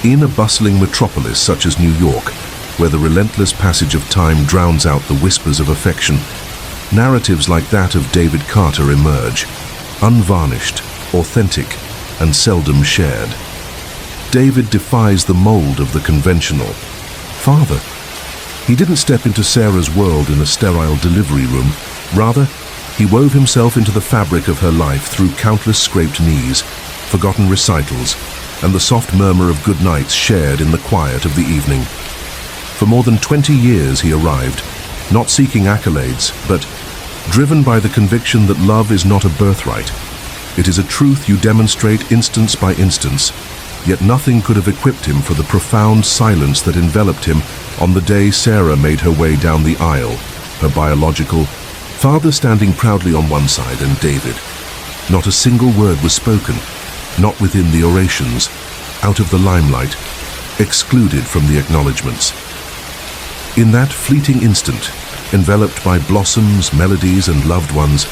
In a bustling metropolis such as New York, where the relentless passage of time drowns out the whispers of affection, narratives like that of David Carter emerge, unvarnished, authentic, and seldom shared. David defies the mold of the conventional father. He didn't step into Sarah's world in a sterile delivery room. Rather, he wove himself into the fabric of her life through countless scraped knees, forgotten recitals, and the soft murmur of good nights shared in the quiet of the evening. For more than 20 years he arrived, not seeking accolades, but driven by the conviction that love is not a birthright. It is a truth you demonstrate instance by instance, yet nothing could have equipped him for the profound silence that enveloped him on the day Sarah made her way down the aisle, her biological father standing proudly on one side and David. Not a single word was spoken, not within the orations, out of the limelight, excluded from the acknowledgements. In that fleeting instant, enveloped by blossoms, melodies, and loved ones,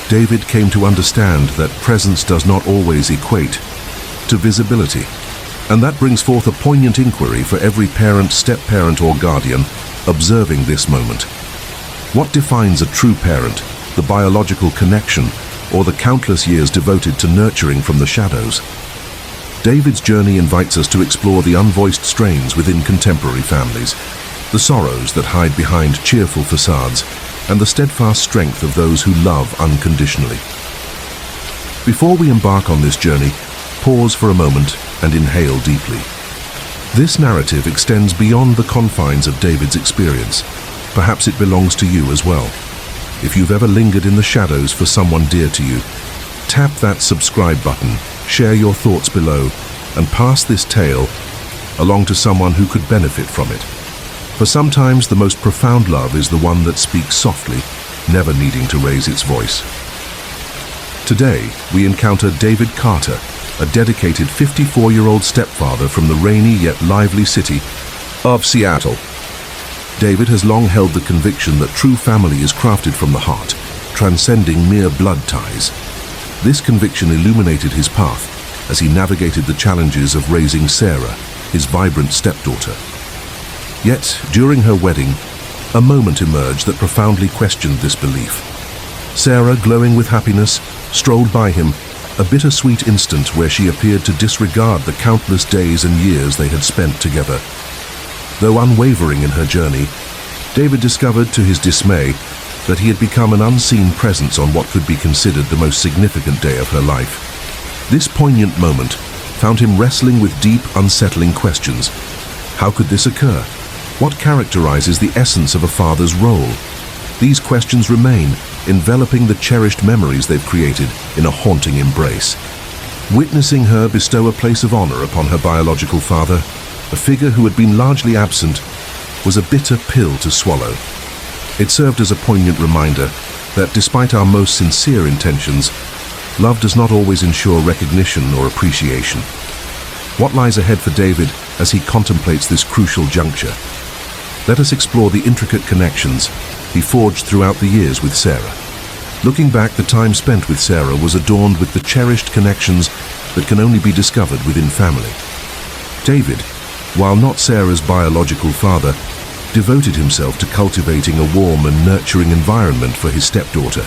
David came to understand that presence does not always equate to visibility. And that brings forth a poignant inquiry for every parent, step-parent, or guardian observing this moment. What defines a true parent, the biological connection, or the countless years devoted to nurturing from the shadows? David's journey invites us to explore the unvoiced strains within contemporary families, the sorrows that hide behind cheerful facades, and the steadfast strength of those who love unconditionally. Before we embark on this journey, pause for a moment and inhale deeply. This narrative extends beyond the confines of David's experience. Perhaps it belongs to you as well. If you've ever lingered in the shadows for someone dear to you, tap that subscribe button, share your thoughts below, and pass this tale along to someone who could benefit from it. For sometimes the most profound love is the one that speaks softly, never needing to raise its voice. Today, we encounter David Carter, a dedicated 54-year-old stepfather from the rainy yet lively city of Seattle. David has long held the conviction that true family is crafted from the heart, transcending mere blood ties. This conviction illuminated his path as he navigated the challenges of raising Sarah, his vibrant stepdaughter. Yet, during her wedding, a moment emerged that profoundly questioned this belief. Sarah, glowing with happiness, strolled by him, a bittersweet instant where she appeared to disregard the countless days and years they had spent together. Though unwavering in her journey, David discovered to his dismay that he had become an unseen presence on what could be considered the most significant day of her life. This poignant moment found him wrestling with deep, unsettling questions. How could this occur? What characterizes the essence of a father's role? These questions remain, enveloping the cherished memories they've created in a haunting embrace. Witnessing her bestow a place of honor upon her biological father, a figure who had been largely absent, was a bitter pill to swallow. It served as a poignant reminder that despite our most sincere intentions, love does not always ensure recognition or appreciation. What lies ahead for David as he contemplates this crucial juncture? Let us explore the intricate connections he forged throughout the years with Sarah. Looking back, the time spent with Sarah was adorned with the cherished connections that can only be discovered within family. David, while not Sarah's biological father, devoted himself to cultivating a warm and nurturing environment for his stepdaughter.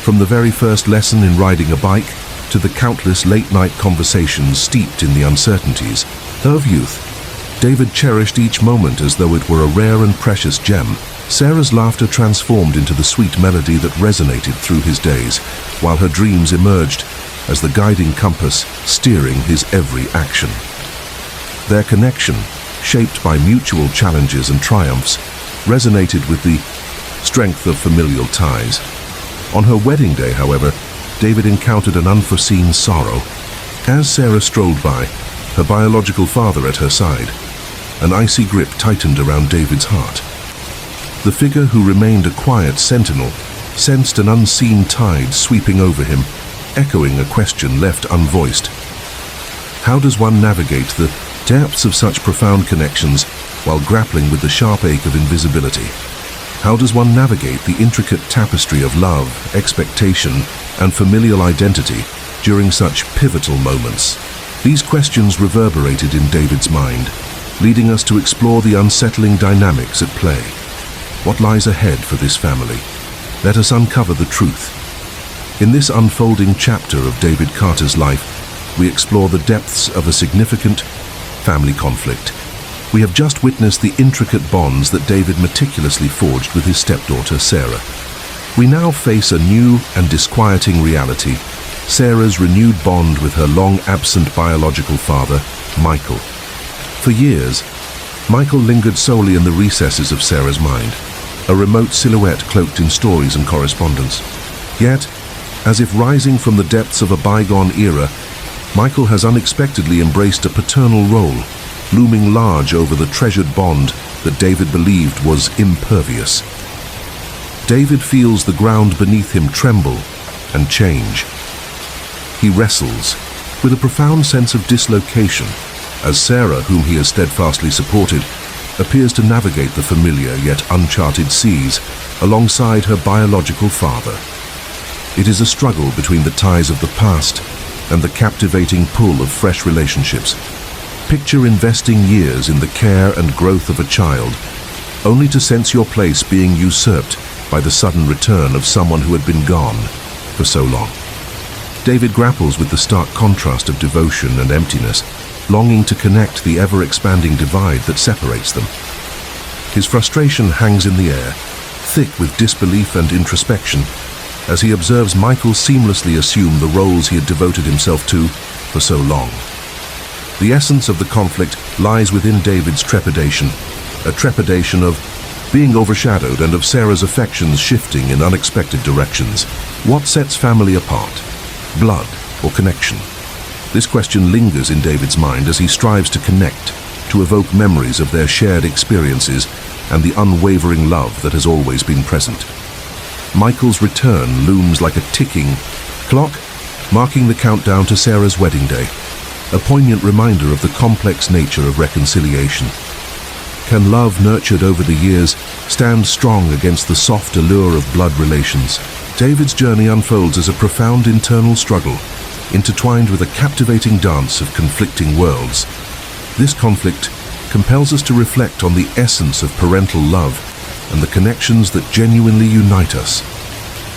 From the very first lesson in riding a bike to the countless late-night conversations steeped in the uncertainties of youth, David cherished each moment as though it were a rare and precious gem. Sarah's laughter transformed into the sweet melody that resonated through his days, while her dreams emerged as the guiding compass steering his every action. Their connection, shaped by mutual challenges and triumphs, resonated with the strength of familial ties. On her wedding day, however, David encountered an unforeseen sorrow. As Sarah strolled by, her biological father at her side, an icy grip tightened around David's heart. The figure who remained a quiet sentinel sensed an unseen tide sweeping over him, echoing a question left unvoiced. How does one navigate the depths of such profound connections while grappling with the sharp ache of invisibility? How does one navigate the intricate tapestry of love, expectation, and familial identity during such pivotal moments? These questions reverberated in David's mind, leading us to explore the unsettling dynamics at play. What lies ahead for this family? Let us uncover the truth. In this unfolding chapter of David Carter's life, we explore the depths of a significant family conflict. We have just witnessed the intricate bonds that David meticulously forged with his stepdaughter, Sarah. We now face a new and disquieting reality: Sarah's renewed bond with her long-absent biological father, Michael. For years, Michael lingered solely in the recesses of Sarah's mind, a remote silhouette cloaked in stories and correspondence. Yet, as if rising from the depths of a bygone era, Michael has unexpectedly embraced a paternal role, looming large over the treasured bond that David believed was impervious. David feels the ground beneath him tremble and change. He wrestles with a profound sense of dislocation as Sarah, whom he has steadfastly supported, appears to navigate the familiar yet uncharted seas alongside her biological father. It is a struggle between the ties of the past and the captivating pull of fresh relationships. Picture investing years in the care and growth of a child, only to sense your place being usurped by the sudden return of someone who had been gone for so long. David grapples with the stark contrast of devotion and emptiness, longing to connect the ever-expanding divide that separates them. His frustration hangs in the air, thick with disbelief and introspection, as he observes Michael seamlessly assume the roles he had devoted himself to for so long. The essence of the conflict lies within David's trepidation, a trepidation of being overshadowed and of Sarah's affections shifting in unexpected directions. What sets family apart? Blood or connection? This question lingers in David's mind as he strives to connect, to evoke memories of their shared experiences and the unwavering love that has always been present. Michael's return looms like a ticking clock, marking the countdown to Sarah's wedding day, a poignant reminder of the complex nature of reconciliation. Can love nurtured over the years stand strong against the soft allure of blood relations? David's journey unfolds as a profound internal struggle, intertwined with a captivating dance of conflicting worlds. This conflict compels us to reflect on the essence of parental love and the connections that genuinely unite us.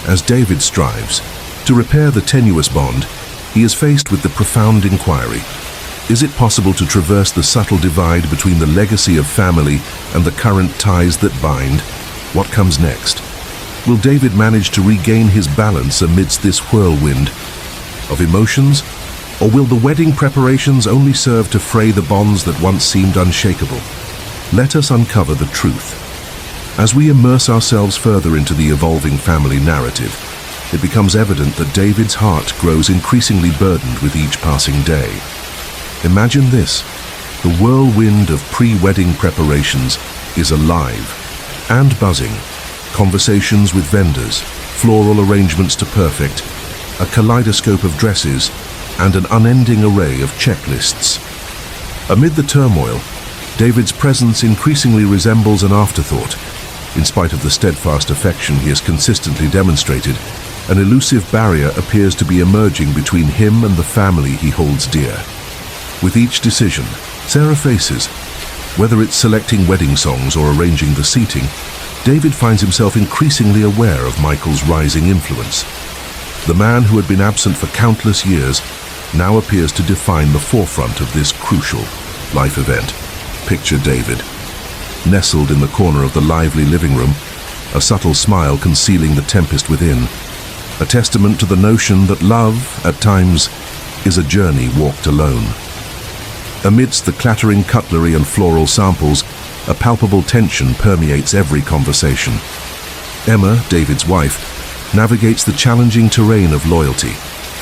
As David strives to repair the tenuous bond, he is faced with the profound inquiry: is it possible to traverse the subtle divide between the legacy of family and the current ties that bind? What comes next? Will David manage to regain his balance amidst this whirlwind of emotions? Or will the wedding preparations only serve to fray the bonds that once seemed unshakable? Let us uncover the truth. As we immerse ourselves further into the evolving family narrative, it becomes evident that David's heart grows increasingly burdened with each passing day. Imagine this: the whirlwind of pre-wedding preparations is alive and buzzing. Conversations with vendors, floral arrangements to perfect, a kaleidoscope of dresses, and an unending array of checklists. Amid the turmoil, David's presence increasingly resembles an afterthought. In spite of the steadfast affection he has consistently demonstrated, an elusive barrier appears to be emerging between him and the family he holds dear. With each decision Sarah faces, whether it's selecting wedding songs or arranging the seating, David finds himself increasingly aware of Michael's rising influence. The man who had been absent for countless years now appears to define the forefront of this crucial life event. Picture David, nestled in the corner of the lively living room, a subtle smile concealing the tempest within, a testament to the notion that love, at times, is a journey walked alone. Amidst the clattering cutlery and floral samples, a palpable tension permeates every conversation. Emma, David's wife, navigates the challenging terrain of loyalty,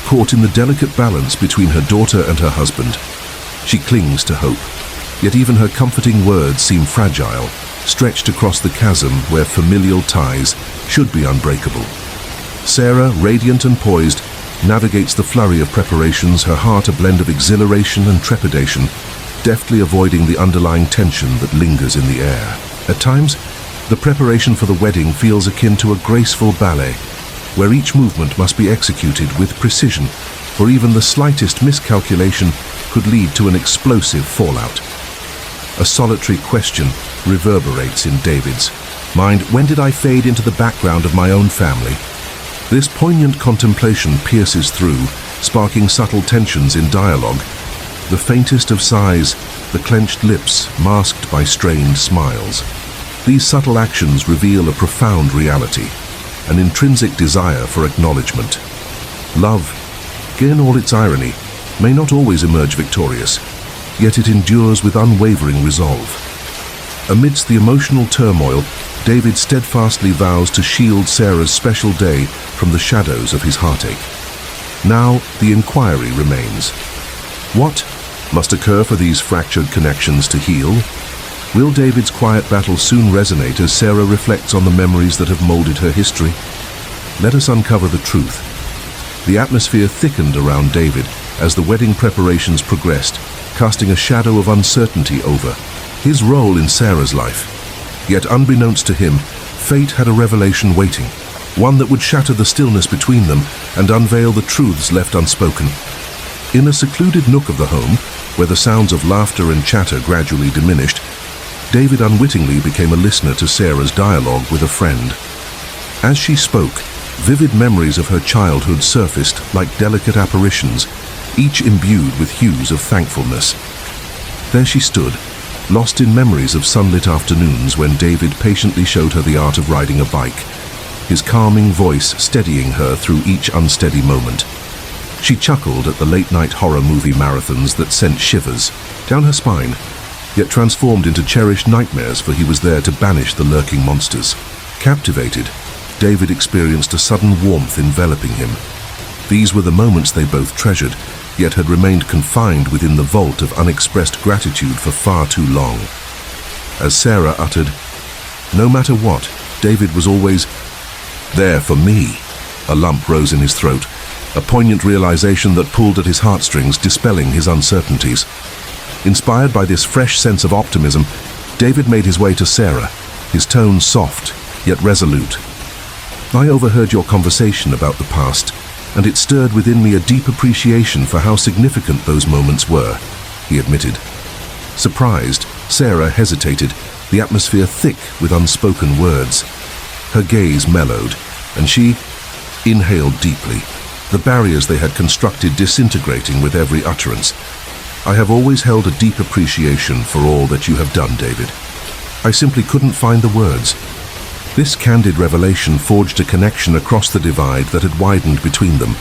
caught in the delicate balance between her daughter and her husband. She clings to hope, yet even her comforting words seem fragile, stretched across the chasm where familial ties should be unbreakable. Sarah, radiant and poised, navigates the flurry of preparations, her heart a blend of exhilaration and trepidation, deftly avoiding the underlying tension that lingers in the air. At times, the preparation for the wedding feels akin to a graceful ballet, where each movement must be executed with precision, for even the slightest miscalculation could lead to an explosive fallout. A solitary question reverberates in David's mind. When did I fade into the background of my own family? This poignant contemplation pierces through, sparking subtle tensions in dialogue. The faintest of sighs, the clenched lips masked by strained smiles. These subtle actions reveal a profound reality, an intrinsic desire for acknowledgement. Love, in all its irony, may not always emerge victorious, yet it endures with unwavering resolve. Amidst the emotional turmoil, David steadfastly vows to shield Sarah's special day from the shadows of his heartache. Now the inquiry remains. What must occur for these fractured connections to heal? Will David's quiet battle soon resonate as Sarah reflects on the memories that have molded her history? Let us uncover the truth. The atmosphere thickened around David as the wedding preparations progressed, casting a shadow of uncertainty over his role in Sarah's life. Yet unbeknownst to him, fate had a revelation waiting, one that would shatter the stillness between them and unveil the truths left unspoken. In a secluded nook of the home, where the sounds of laughter and chatter gradually diminished, David unwittingly became a listener to Sarah's dialogue with a friend. As she spoke, vivid memories of her childhood surfaced like delicate apparitions, each imbued with hues of thankfulness. There she stood, lost in memories of sunlit afternoons when David patiently showed her the art of riding a bike, his calming voice steadying her through each unsteady moment. She chuckled at the late-night horror movie marathons that sent shivers down her spine, yet transformed into cherished nightmares, for he was there to banish the lurking monsters. Captivated, David experienced a sudden warmth enveloping him. These were the moments they both treasured, yet had remained confined within the vault of unexpressed gratitude for far too long. As Sarah uttered, "No matter what, David was always there for me," a lump rose in his throat, a poignant realization that pulled at his heartstrings, dispelling his uncertainties. Inspired by this fresh sense of optimism, David made his way to Sarah, his tone soft yet resolute. "I overheard your conversation about the past, and it stirred within me a deep appreciation for how significant those moments were," he admitted. Surprised, Sarah hesitated, the atmosphere thick with unspoken words. Her gaze mellowed, and she inhaled deeply, the barriers they had constructed disintegrating with every utterance. "I have always held a deep appreciation for all that you have done, David. I simply couldn't find the words." This candid revelation forged a connection across the divide that had widened between them,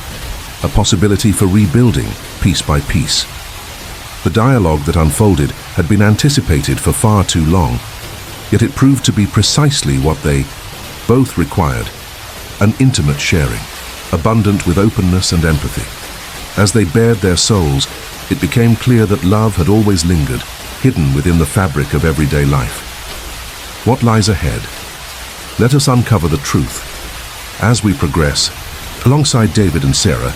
a possibility for rebuilding piece by piece. The dialogue that unfolded had been anticipated for far too long, yet it proved to be precisely what they both required: an intimate sharing, abundant with openness and empathy. As they bared their souls, it became clear that love had always lingered, hidden within the fabric of everyday life. What lies ahead? Let us uncover the truth. As we progress, alongside David and Sarah,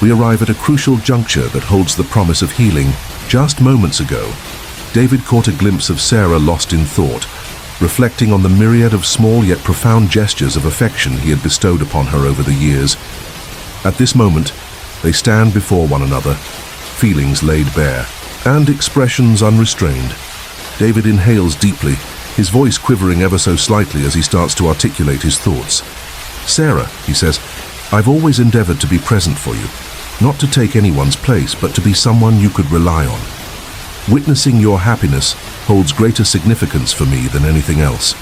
we arrive at a crucial juncture that holds the promise of healing. Just moments ago, David caught a glimpse of Sarah lost in thought, reflecting on the myriad of small yet profound gestures of affection he had bestowed upon her over the years. At this moment, they stand before one another, feelings laid bare, and expressions unrestrained. David inhales deeply, his voice quivering ever so slightly as he starts to articulate his thoughts. "Sarah," he says, "I've always endeavored to be present for you, not to take anyone's place, but to be someone you could rely on. Witnessing your happiness holds greater significance for me than anything else."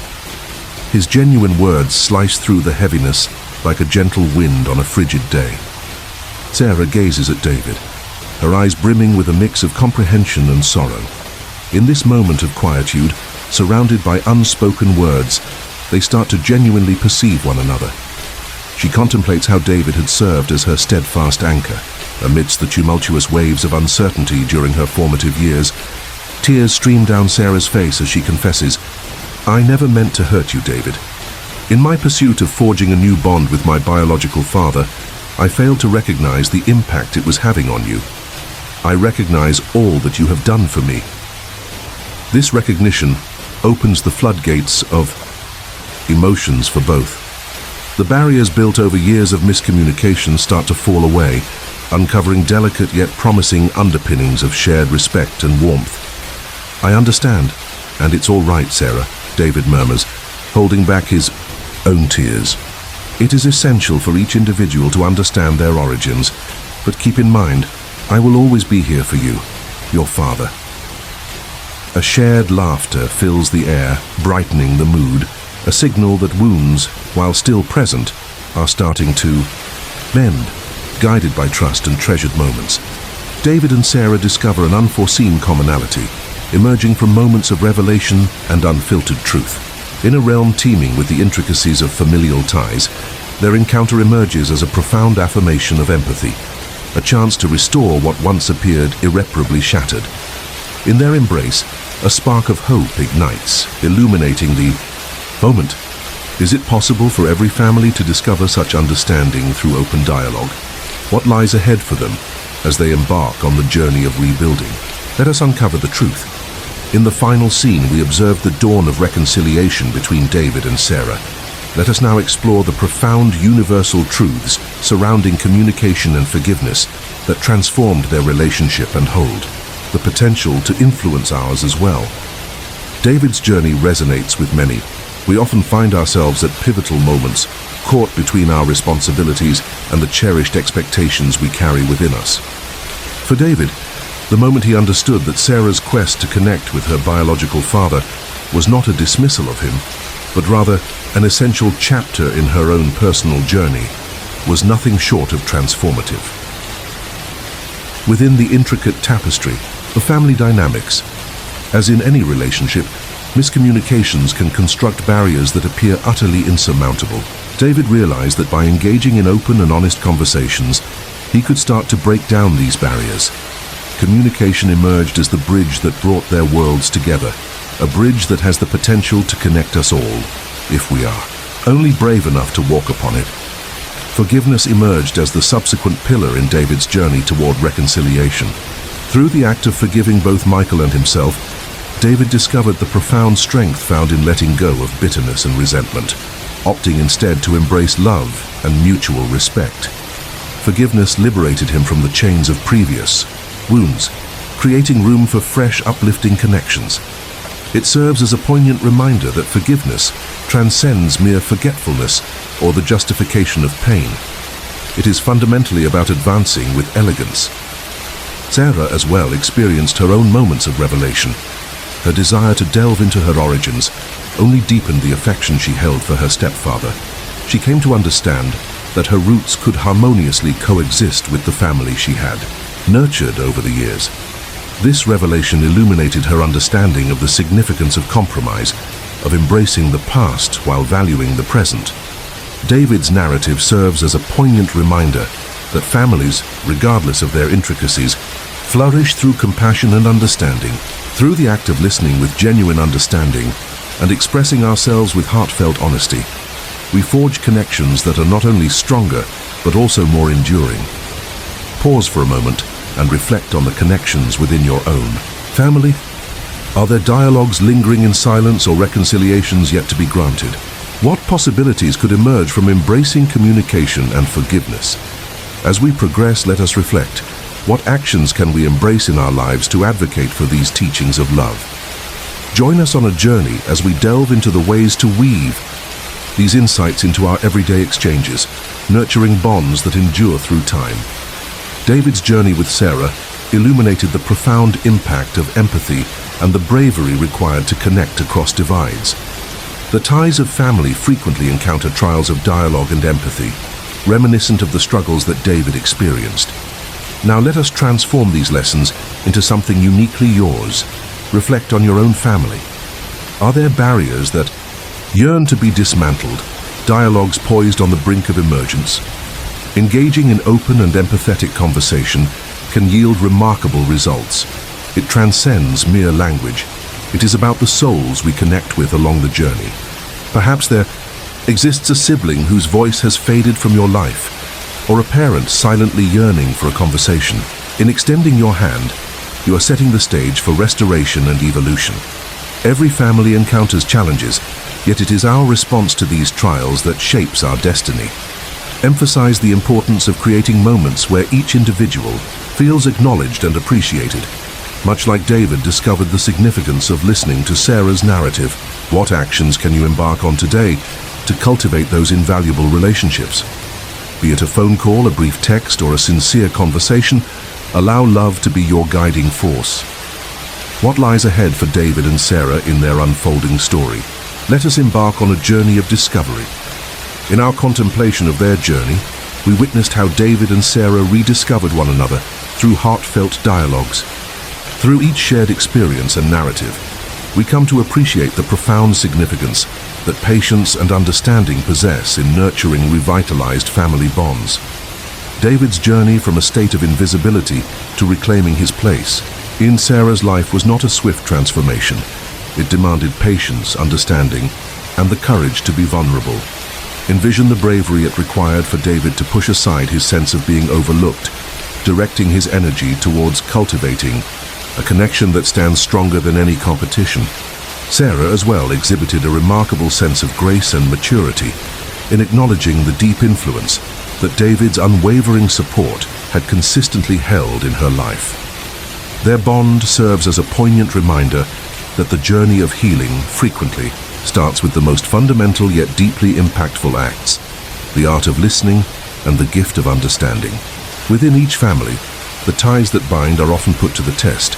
His genuine words slice through the heaviness like a gentle wind on a frigid day. Sarah gazes at David, her eyes brimming with a mix of comprehension and sorrow. In this moment of quietude, surrounded by unspoken words, they start to genuinely perceive one another. She contemplates how David had served as her steadfast anchor amidst the tumultuous waves of uncertainty during her formative years. Tears stream down Sarah's face as she confesses, "I never meant to hurt you, David. In my pursuit of forging a new bond with my biological father, I failed to recognize the impact it was having on you. I recognize all that you have done for me." This recognition opens the floodgates of emotions for both. The barriers built over years of miscommunication start to fall away, uncovering delicate yet promising underpinnings of shared respect and warmth. "I understand, and it's all right, Sarah," David murmurs, holding back his own tears. "It is essential for each individual to understand their origins, but keep in mind, I will always be here for you, your father." A shared laughter fills the air, brightening the mood, a signal that wounds, while still present, are starting to mend, guided by trust and treasured moments. David and Sarah discover an unforeseen commonality, emerging from moments of revelation and unfiltered truth. In a realm teeming with the intricacies of familial ties, their encounter emerges as a profound affirmation of empathy, a chance to restore what once appeared irreparably shattered. In their embrace, a spark of hope ignites, illuminating the moment. Is it possible for every family to discover such understanding through open dialogue? What lies ahead for them as they embark on the journey of rebuilding? Let us uncover the truth. In the final scene, we observe the dawn of reconciliation between David and Sarah. Let us now explore the profound universal truths surrounding communication and forgiveness that transformed their relationship and hold the potential to influence ours as well. David's journey resonates with many. We often find ourselves at pivotal moments, caught between our responsibilities and the cherished expectations we carry within us. For David, the moment he understood that Sarah's quest to connect with her biological father was not a dismissal of him, but rather an essential chapter in her own personal journey, was nothing short of transformative. Within the intricate tapestry of family dynamics, as in any relationship, miscommunications can construct barriers that appear utterly insurmountable. David realized that by engaging in open and honest conversations, he could start to break down these barriers. Communication emerged as the bridge that brought their worlds together, a bridge that has the potential to connect us all, if we are only brave enough to walk upon it. Forgiveness emerged as the subsequent pillar in David's journey toward reconciliation. Through the act of forgiving both Michael and himself, David discovered the profound strength found in letting go of bitterness and resentment, opting instead to embrace love and mutual respect. Forgiveness liberated him from the chains of previous wounds, creating room for fresh, uplifting connections. It serves as a poignant reminder that forgiveness transcends mere forgetfulness or the justification of pain. It is fundamentally about advancing with elegance. Sarah as well experienced her own moments of revelation. Her desire to delve into her origins only deepened the affection she held for her stepfather. She came to understand that her roots could harmoniously coexist with the family she had nurtured over the years. This revelation illuminated her understanding of the significance of compromise, of embracing the past while valuing the present. David's narrative serves as a poignant reminder that families, regardless of their intricacies, flourish through compassion and understanding. Through the act of listening with genuine understanding and expressing ourselves with heartfelt honesty, we forge connections that are not only stronger, but also more enduring. Pause for a moment and reflect on the connections within your own family. Are there dialogues lingering in silence or reconciliations yet to be granted? What possibilities could emerge from embracing communication and forgiveness? As we progress, let us reflect. What actions can we embrace in our lives to advocate for these teachings of love? Join us on a journey as we delve into the ways to weave these insights into our everyday exchanges, nurturing bonds that endure through time. David's journey with Sarah illuminated the profound impact of empathy and the bravery required to connect across divides. The ties of family frequently encounter trials of dialogue and empathy, reminiscent of the struggles that David experienced. Now let us transform these lessons into something uniquely yours. Reflect on your own family. Are there barriers that yearn to be dismantled, dialogues poised on the brink of emergence? Engaging in open and empathetic conversation can yield remarkable results. It transcends mere language. It is about the souls we connect with along the journey. Perhaps there exists a sibling whose voice has faded from your life, or a parent silently yearning for a conversation. In extending your hand, you are setting the stage for restoration and evolution. Every family encounters challenges, yet it is our response to these trials that shapes our destiny. emphasize the importance of creating moments where each individual feels acknowledged and appreciated. Much like David discovered the significance of listening to Sarah's narrative, what actions can you embark on today to cultivate those invaluable relationships? Be it a phone call, a brief text, or a sincere conversation, allow love to be your guiding force. What lies ahead for David and Sarah in their unfolding story? Let us embark on a journey of discovery. In our contemplation of their journey, we witnessed how David and Sarah rediscovered one another through heartfelt dialogues. Through each shared experience and narrative, we come to appreciate the profound significance that patience and understanding possess in nurturing revitalized family bonds. David's journey from a state of invisibility to reclaiming his place in Sarah's life was not a swift transformation. It demanded patience, understanding, and the courage to be vulnerable. Envision the bravery it required for David to push aside his sense of being overlooked, directing his energy towards cultivating a connection that stands stronger than any competition. Sarah as well exhibited a remarkable sense of grace and maturity in acknowledging the deep influence that David's unwavering support had consistently held in her life. Their bond serves as a poignant reminder that the journey of healing frequently starts with the most fundamental yet deeply impactful acts, the art of listening and the gift of understanding. Within each family, the ties that bind are often put to the test,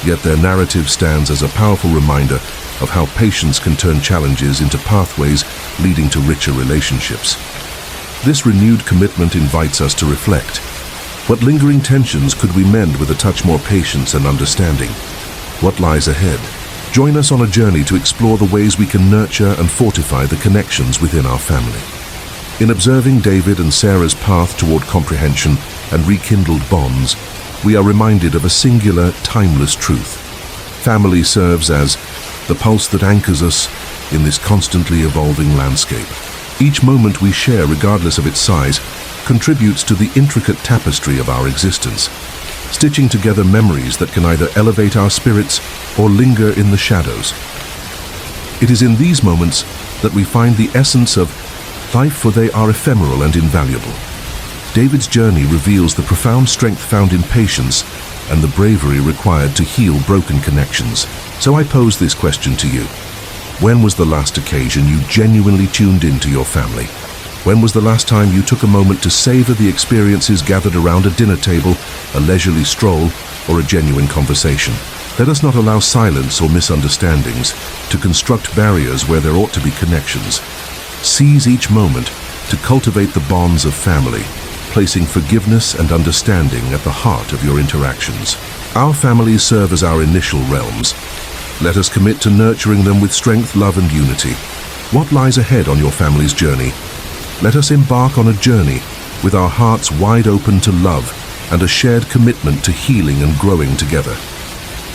yet their narrative stands as a powerful reminder of how patience can turn challenges into pathways leading to richer relationships. This renewed commitment invites us to reflect. What lingering tensions could we mend with a touch more patience and understanding? What lies ahead? Join us on a journey to explore the ways we can nurture and fortify the connections within our family. In observing David and Sarah's path toward comprehension and rekindled bonds, we are reminded of a singular, timeless truth. Family serves as the pulse that anchors us in this constantly evolving landscape. Each moment we share, regardless of its size, contributes to the intricate tapestry of our existence, stitching together memories that can either elevate our spirits or linger in the shadows. It is in these moments that we find the essence of life, for they are ephemeral and invaluable. David's journey reveals the profound strength found in patience and the bravery required to heal broken connections. So I pose this question to you. When was the last occasion you genuinely tuned into your family? When was the last time you took a moment to savor the experiences gathered around a dinner table, a leisurely stroll, or a genuine conversation? Let us not allow silence or misunderstandings to construct barriers where there ought to be connections. Seize each moment to cultivate the bonds of family, placing forgiveness and understanding at the heart of your interactions. Our families serve as our initial realms. Let us commit to nurturing them with strength, love, and unity. What lies ahead on your family's journey? Let us embark on a journey with our hearts wide open to love and a shared commitment to healing and growing together.